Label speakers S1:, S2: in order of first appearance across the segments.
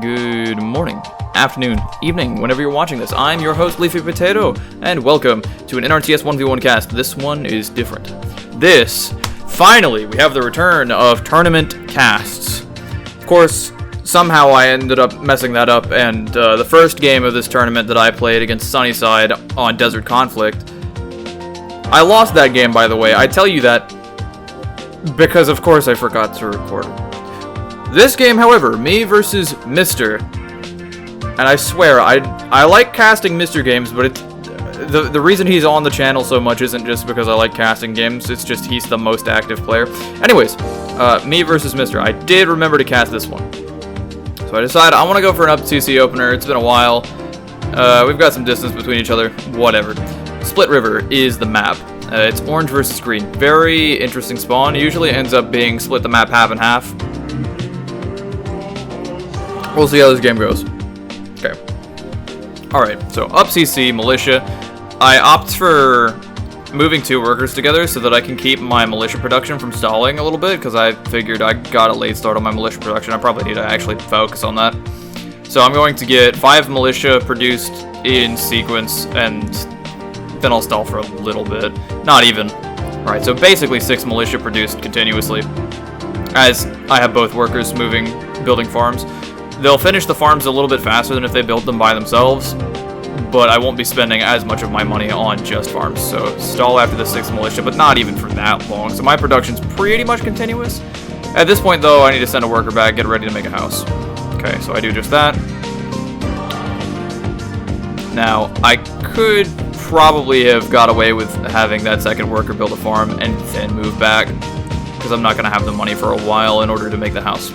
S1: Good morning, afternoon, evening, whenever you're watching this. I'm your host, Leafy Potato, and welcome to an NRTS 1v1 cast. This one is different. Finally, we have the return of tournament casts. Of course, somehow I ended up messing that up, and the first game of this tournament that I played against Sunnyside on Desert Conflict, I lost that game, by the way. I tell you that because, of course, I forgot to record it. This game, however, me versus Mr. And I swear, I like casting Mr. games, but the reason he's on the channel so much isn't just because I like casting games, it's just he's the most active player. Anyways, me versus Mr. I did remember to cast this one. So I decided I want to go for an up CC opener. It's been a while. We've got some distance between each other. Whatever. Split River is the map. It's orange versus green. Very interesting spawn. Usually ends up being split the map half and half. We'll see how this game goes. Okay. Alright, so up CC, militia. I opt for moving two workers together so that I can keep my militia production from stalling a little bit, because I figured I got a late start on my militia production. I probably need to actually focus on that. So I'm going to get 5 militia produced in sequence, and then I'll stall for a little bit. Not even. Alright, so basically 6 militia produced continuously, as I have both workers building farms. They'll finish the farms a little bit faster than if they built them by themselves, but I won't be spending as much of my money on just farms. So stall after the 6th militia, but not even for that long. So my production's pretty much continuous. At this point, though, I need to send a worker back, get ready to make a house. Okay, so I do just that. Now, I could probably have got away with having that second worker build a farm and then move back, because I'm not going to have the money for a while in order to make the house.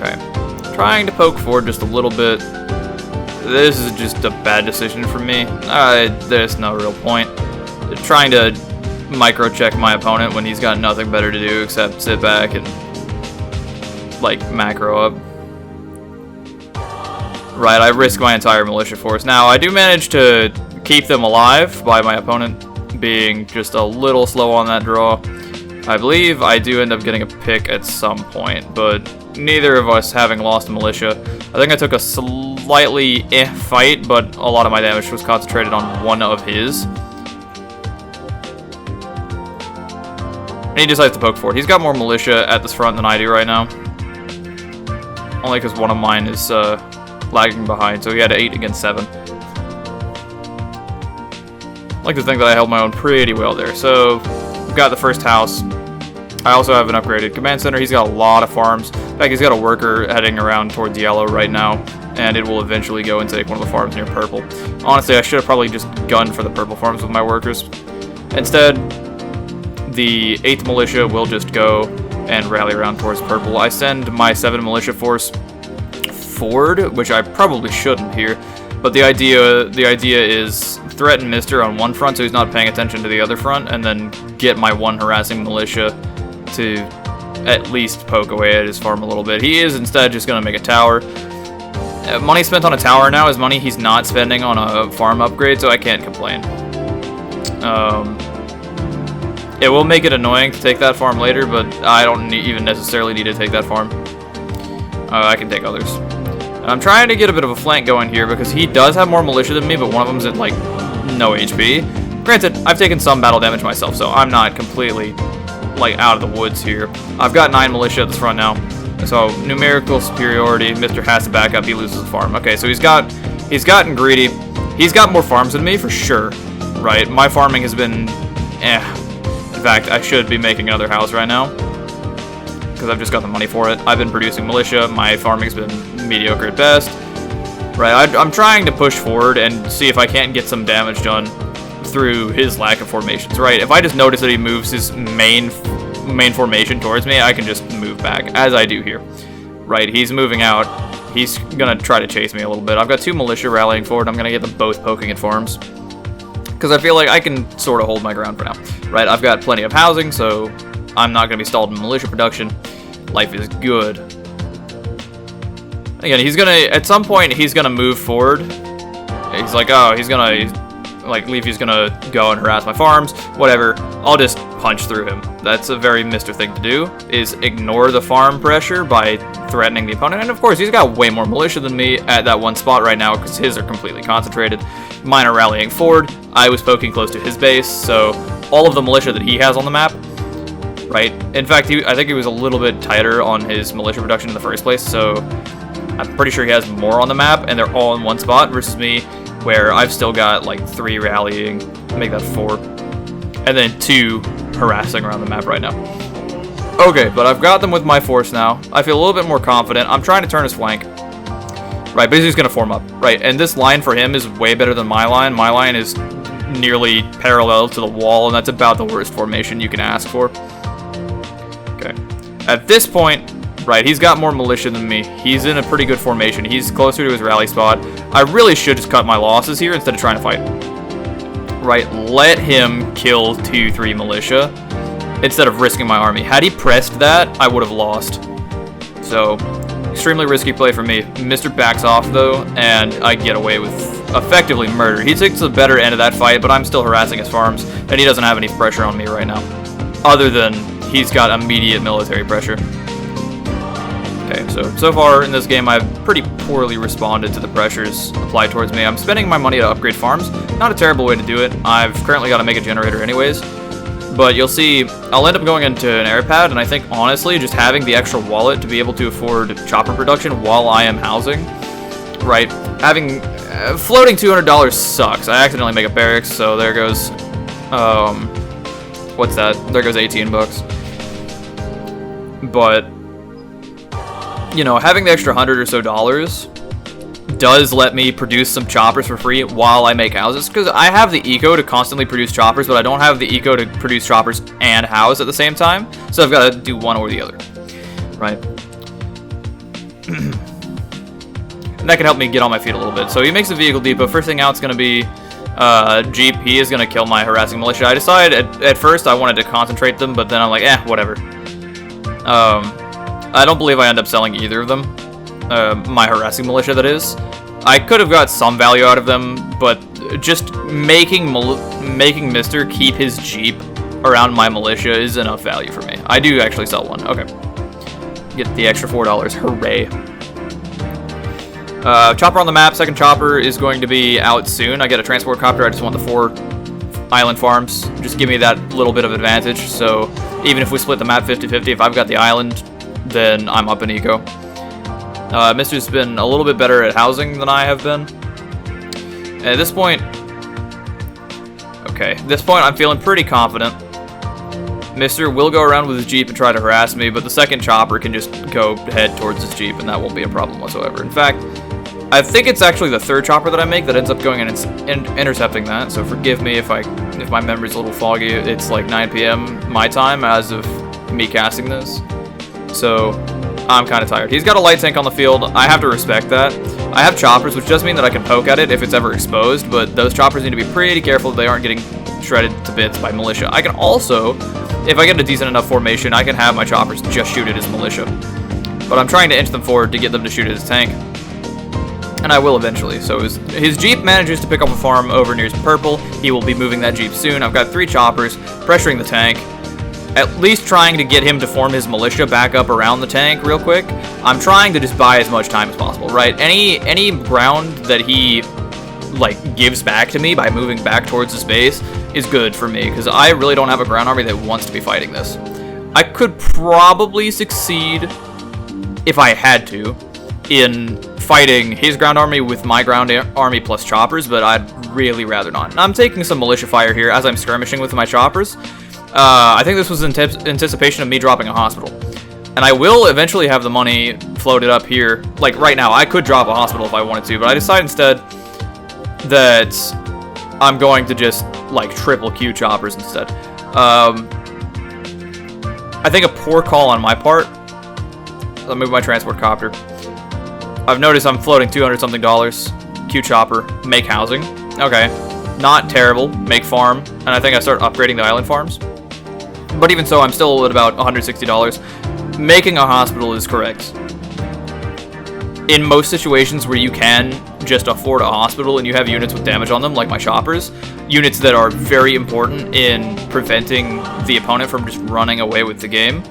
S1: Okay, trying to poke forward just a little bit. This is just a bad decision for me. There's no real point. Trying to micro-check my opponent when he's got nothing better to do except sit back and, like, macro up. Right, I risk my entire militia force. Now, I do manage to keep them alive by my opponent being just a little slow on that draw. I believe I do end up getting a pick at some point, but neither of us having lost a militia. I think I took a slightly fight, but a lot of my damage was concentrated on one of his. And he decides to poke forward. He's got more militia at this front than I do right now. Only because one of mine is lagging behind, so he had 8 against 7. I like to think that I held my own pretty well there. So, we've got the first house. I also have an upgraded command center. He's got a lot of farms. In fact, he's got a worker heading around towards yellow right now, and it will eventually go and take one of the farms near purple. Honestly, I should have probably just gunned for the purple farms with my workers. Instead, the 8th militia will just go and rally around towards purple. I send my 7 militia force forward, which I probably shouldn't here, but the idea is threaten Mr. on one front so he's not paying attention to the other front, and then get my 1 harassing militia to at least poke away at his farm a little bit. He is instead just going to make a tower. Money spent on a tower now is money he's not spending on a farm upgrade, so I can't complain. It will make it annoying to take that farm later, but I don't even necessarily need to take that farm. I can take others. And I'm trying to get a bit of a flank going here because he does have more militia than me, but one of them's at, like, no HP. Granted, I've taken some battle damage myself, so I'm not completely, like, out of the woods here. I've got 9 militia at this front now, so numerical superiority. Mr. has to back up, he loses the farm. Okay, so he's gotten greedy. He's got more farms than me for sure, right? My farming has been In fact, I should be making another house right now, because I've just got the money for it. I've been producing militia. My farming's been mediocre at best. Right, I'm trying to push forward and see if I can't get some damage done through his lack of formations, right? If I just notice that he moves his main formation towards me, I can just move back, as I do here. Right, he's moving out. He's gonna try to chase me a little bit. I've got 2 militia rallying forward. I'm gonna get them both poking at farms, because I feel like I can sort of hold my ground for now. Right, I've got plenty of housing, so I'm not gonna be stalled in militia production. Life is good. Again, at some point, he's gonna move forward. He's like, oh, Leafy's gonna go and harass my farms. Whatever, I'll just punch through him. That's a very Mr. thing to do, is ignore the farm pressure by threatening the opponent. And of course, he's got way more militia than me at that one spot right now, because his are completely concentrated. Mine are rallying forward. I was poking close to his base, so all of the militia that he has on the map, right? In fact, I think he was a little bit tighter on his militia production in the first place, so I'm pretty sure he has more on the map, and they're all in one spot, versus me, where I've still got like 3 rallying, make that 4, and then 2 harassing around the map right now. Okay, but I've got them with my force now. I feel a little bit more confident. I'm trying to turn his flank. Right, but he's just going to form up. Right, and this line for him is way better than my line. My line is nearly parallel to the wall, and that's about the worst formation you can ask for. Okay. At this point, right, he's got more militia than me. He's in a pretty good formation. He's closer to his rally spot. I really should just cut my losses here instead of trying to fight. Right, let him kill 2-3 militia instead of risking my army. Had he pressed that, I would have lost. So, extremely risky play for me. Mr. backs off, though, and I get away with effectively murder. He takes the better end of that fight, but I'm still harassing his farms, and he doesn't have any pressure on me right now. Other than he's got immediate military pressure. Okay, so far in this game, I've pretty poorly responded to the pressures applied towards me. I'm spending my money to upgrade farms. Not a terrible way to do it. I've currently got to make a generator anyways. But you'll see, I'll end up going into an air pad, and I think, honestly, just having the extra wallet to be able to afford chopper production while I am housing, right? Floating $200 sucks. I accidentally make a barracks, so there goes, what's that? There goes 18 bucks. But, you know, having the extra $100 or so does let me produce some choppers for free while I make houses, because I have the eco to constantly produce choppers, but I don't have the eco to produce choppers and house at the same time, so I've got to do one or the other, right? And that can help me get on my feet a little bit. So he makes a vehicle depot. First thing out is going to be Jeep. He is going to kill my harassing militia. I decided at first I wanted to concentrate them, but then I'm like, whatever. I don't believe I end up selling either of them. My harassing militia, that is. I could have got some value out of them, but just making Mr. keep his Jeep around my militia is enough value for me. I do actually sell one. Okay. Get the extra $4. Hooray. Chopper on the map. Second chopper is going to be out soon. I get a transport copter. I just want the 4 island farms. Just give me that little bit of advantage. So even if we split the map 50-50, if I've got the island, then I'm up in eco. Mr.'s been a little bit better at housing than I have been. At this point, I'm feeling pretty confident. Mr. will go around with his Jeep and try to harass me, but the second chopper can just go head towards his Jeep, and that won't be a problem whatsoever. In fact, I think it's actually the third chopper that I make that ends up going and intercepting that, so forgive me if my memory's a little foggy. It's like 9 p.m. my time as of me casting this, so I'm kind of tired. He's got a light tank on the field. I have to respect that. I have choppers, which does mean that I can poke at it if it's ever exposed, but those choppers need to be pretty careful that they aren't getting shredded to bits by militia. I can also, if I get a decent enough formation, I can have my choppers just shoot at his militia. But I'm trying to inch them forward to get them to shoot at his tank. And I will eventually. So his Jeep manages to pick up a farm over near purple. He will be moving that Jeep soon. I've got 3 choppers pressuring the tank. At least trying to get him to form his militia back up around the tank real quick. I'm trying to just buy as much time as possible, right? Any ground that he, like, gives back to me by moving back towards his base is good for me, because I really don't have a ground army that wants to be fighting this. I could probably succeed, if I had to, in fighting his ground army with my ground army plus choppers, but I'd really rather not. And I'm taking some militia fire here as I'm skirmishing with my choppers. I think this was in anticipation of me dropping a hospital. And I will eventually have the money floated up here. Like, right now, I could drop a hospital if I wanted to, but I decided instead that I'm going to just, like, triple Q choppers instead. I think a poor call on my part. I'll move my transport copter. I've noticed I'm floating $200-something. Q chopper, make housing. Okay, not terrible. Make farm, and I think I start upgrading the island farms. But even so, I'm still at about $160. Making a hospital is correct. In most situations where you can just afford a hospital and you have units with damage on them, like my choppers, units that are very important in preventing the opponent from just running away with the game,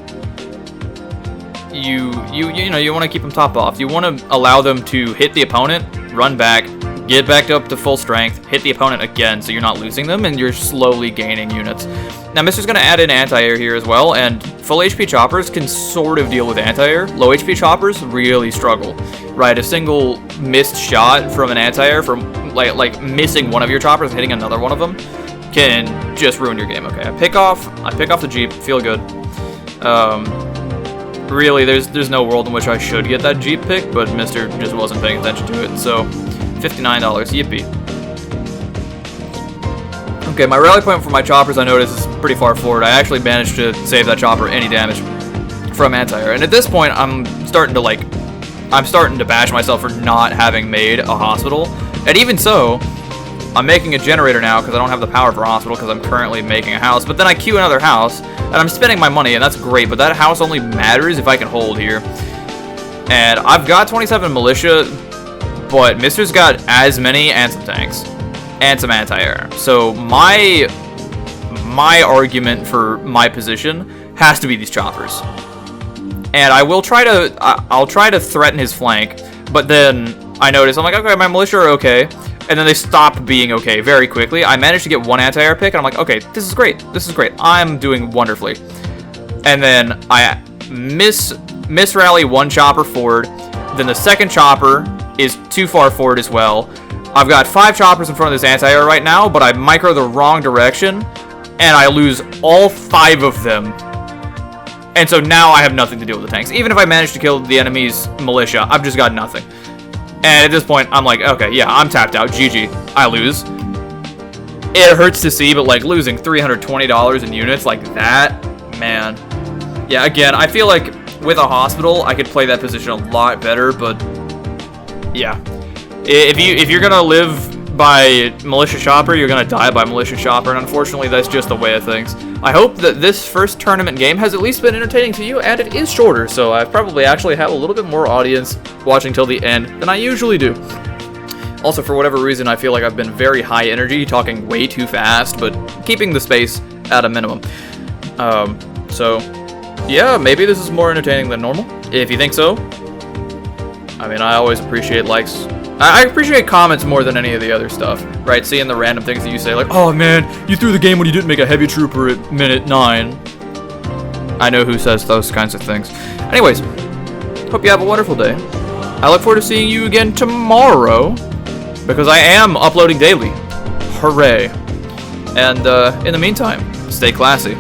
S1: you want to keep them top off. You want to allow them to hit the opponent, run back, get back up to full strength, hit the opponent again, so you're not losing them, and you're slowly gaining units. Now, Mister's going to add in anti-air here as well, and full HP choppers can sort of deal with anti-air. Low HP choppers really struggle, right? A single missed shot from an anti-air, from like missing one of your choppers and hitting another one of them, can just ruin your game. Okay, I pick off the Jeep, feel good. Really, there's no world in which I should get that Jeep pick, but Mister just wasn't paying attention to it, so $59, yippee. Okay, my rally point for my choppers, I noticed, is pretty far forward. I actually managed to save that chopper any damage from anti-air, and at this point, I'm starting to bash myself for not having made a hospital, and even so, I'm making a generator now because I don't have the power for a hospital because I'm currently making a house, but then I queue another house, and I'm spending my money, and that's great, but that house only matters if I can hold here. And I've got 27 militia, but Mister's got as many and some tanks, and some anti-air. So my argument for my position has to be these choppers. And I'll try to threaten his flank, but then I notice, I'm like, okay, my militia are okay. And then they stop being okay very quickly. I managed to get one anti-air pick, and I'm like, okay, this is great. This is great. I'm doing wonderfully. And then I miss-rally one chopper forward. Then the second chopper is too far forward as well. I've got 5 choppers in front of this anti-air right now, but I micro the wrong direction, and I lose all 5 of them. And so now I have nothing to deal with the tanks. Even if I manage to kill the enemy's militia, I've just got nothing. And at this point, I'm like, okay, yeah, I'm tapped out. GG. I lose. It hurts to see, but like losing $320 in units like that, man. Yeah, again, I feel like with a hospital, I could play that position a lot better, but yeah. If you're gonna live by militia chopper, you're gonna die by militia chopper, and unfortunately, that's just the way of things. I hope that this first tournament game has at least been entertaining to you, and it is shorter, so I probably actually have a little bit more audience watching till the end than I usually do. Also, for whatever reason, I feel like I've been very high energy, talking way too fast, but keeping the space at a minimum. So, yeah, maybe this is more entertaining than normal. If you think so, I mean, I always appreciate likes. I appreciate comments more than any of the other stuff, right? Seeing the random things that you say, like, oh man, you threw the game when you didn't make a heavy trooper at minute 9. I know who says those kinds of things. Anyways, hope you have a wonderful day. I look forward to seeing you again tomorrow, because I am uploading daily. Hooray. And in the meantime, stay classy.